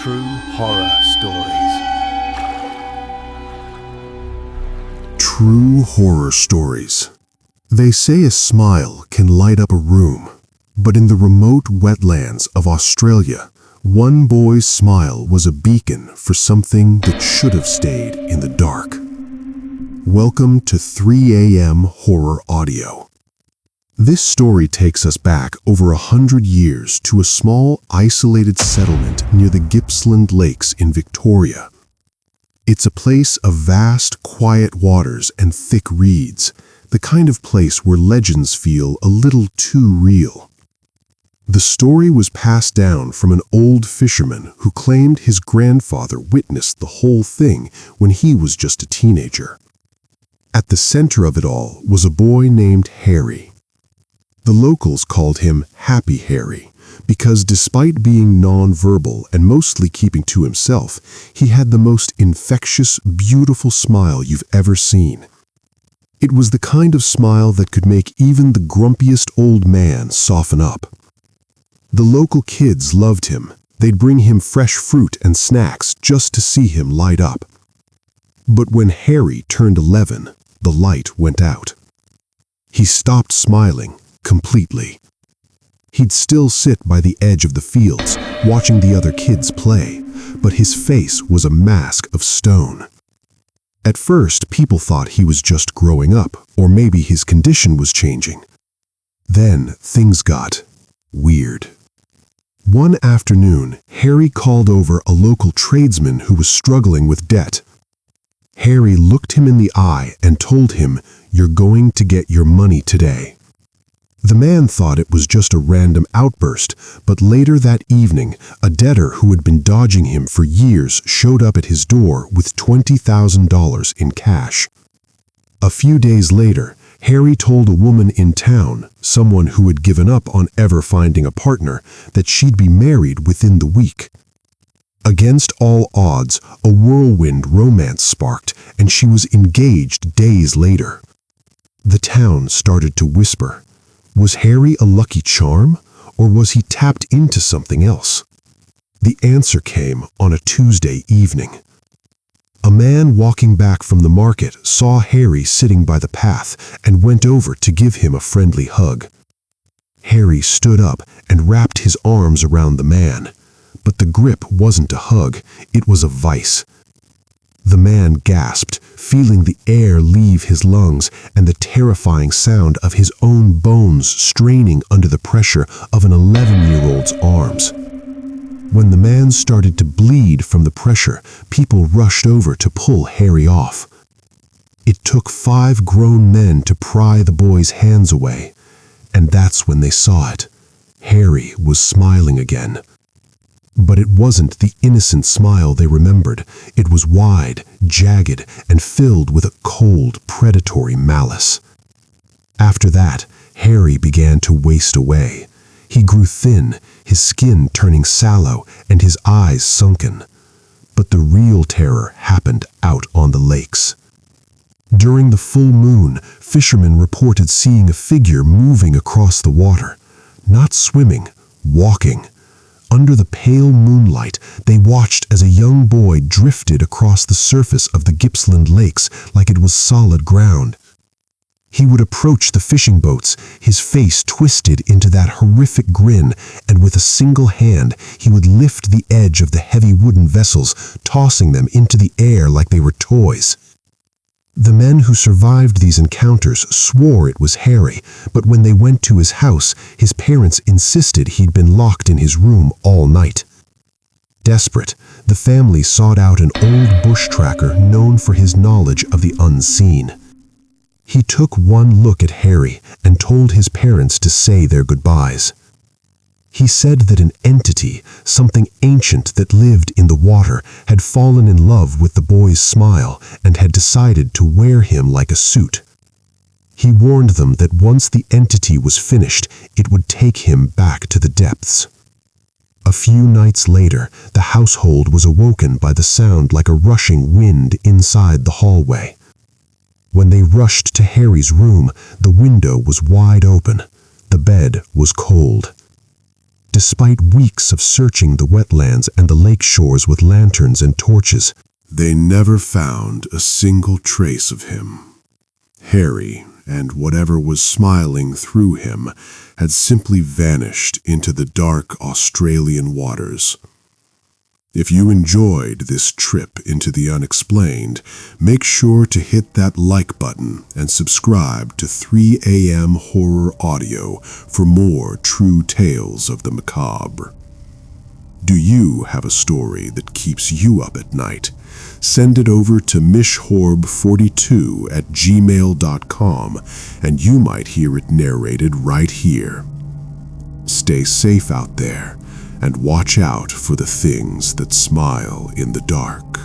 True horror stories. True horror stories. They say a smile can light up a room, but in the remote wetlands of Australia, one boy's smile was a beacon for something that should have stayed in the dark. Welcome to 3 a.m. Horror Audio. This story takes us back over 100 years to a small, isolated settlement near the Gippsland Lakes in Victoria. It's a place of vast, quiet waters and thick reeds, the kind of place where legends feel a little too real. The story was passed down from an old fisherman who claimed his grandfather witnessed the whole thing when he was just a teenager. At the center of it all was a boy named Harry. The locals called him Happy Harry because despite being non-verbal and mostly keeping to himself, he had the most infectious, beautiful smile you've ever seen. It was the kind of smile that could make even the grumpiest old man soften up. The local kids loved him. They'd bring him fresh fruit and snacks just to see him light up. But when Harry turned 11, the light went out. He stopped smiling completely. He'd still sit by the edge of the fields, watching the other kids play, but his face was a mask of stone. At first, people thought he was just growing up, or maybe his condition was changing. Then, things got weird. One afternoon, Harry called over a local tradesman who was struggling with debt. Harry looked him in the eye and told him, "You're going to get your money today." The man thought it was just a random outburst, but later that evening, a debtor who had been dodging him for years showed up at his door with $20,000 in cash. A few days later, Harry told a woman in town, someone who had given up on ever finding a partner, that she'd be married within the week. Against all odds, a whirlwind romance sparked, and she was engaged days later. The town started to whisper. Was Harry a lucky charm, or was he tapped into something else? The answer came on a Tuesday evening. A man walking back from the market saw Harry sitting by the path and went over to give him a friendly hug. Harry stood up and wrapped his arms around the man, but the grip wasn't a hug, it was a vice. The man gasped, feeling the air leave his lungs and the terrifying sound of his own bones straining under the pressure of an 11-year-old's arms. When the man started to bleed from the pressure, people rushed over to pull Harry off. It took 5 grown men to pry the boy's hands away, and that's when they saw it. Harry was smiling again. But it wasn't the innocent smile they remembered. It was wide, jagged, and filled with a cold, predatory malice. After that, Harry began to waste away. He grew thin, his skin turning sallow, and his eyes sunken. But the real terror happened out on the lakes. During the full moon, fishermen reported seeing a figure moving across the water. Not swimming, walking. Under the pale moonlight, they watched as a young boy drifted across the surface of the Gippsland Lakes like it was solid ground. He would approach the fishing boats, his face twisted into that horrific grin, and with a single hand, he would lift the edge of the heavy wooden vessels, tossing them into the air like they were toys. The men who survived these encounters swore it was Harry, but when they went to his house, his parents insisted he'd been locked in his room all night. Desperate, the family sought out an old bush tracker known for his knowledge of the unseen. He took one look at Harry and told his parents to say their goodbyes. He said that an entity, something ancient that lived in the water, had fallen in love with the boy's smile and had decided to wear him like a suit. He warned them that once the entity was finished, it would take him back to the depths. A few nights later, the household was awoken by the sound like a rushing wind inside the hallway. When they rushed to Harry's room, the window was wide open. The bed was cold. Despite weeks of searching the wetlands and the lake shores with lanterns and torches, they never found a single trace of him. Harry, and whatever was smiling through him, had simply vanished into the dark Australian waters. If you enjoyed this trip into the unexplained, make sure to hit that like button and subscribe to 3 AM Horror Audio for more true tales of the macabre. Do you have a story that keeps you up at night? Send it over to mishhorb42@gmail.com and you might hear it narrated right here. Stay safe out there and watch out for the things that smile in the dark.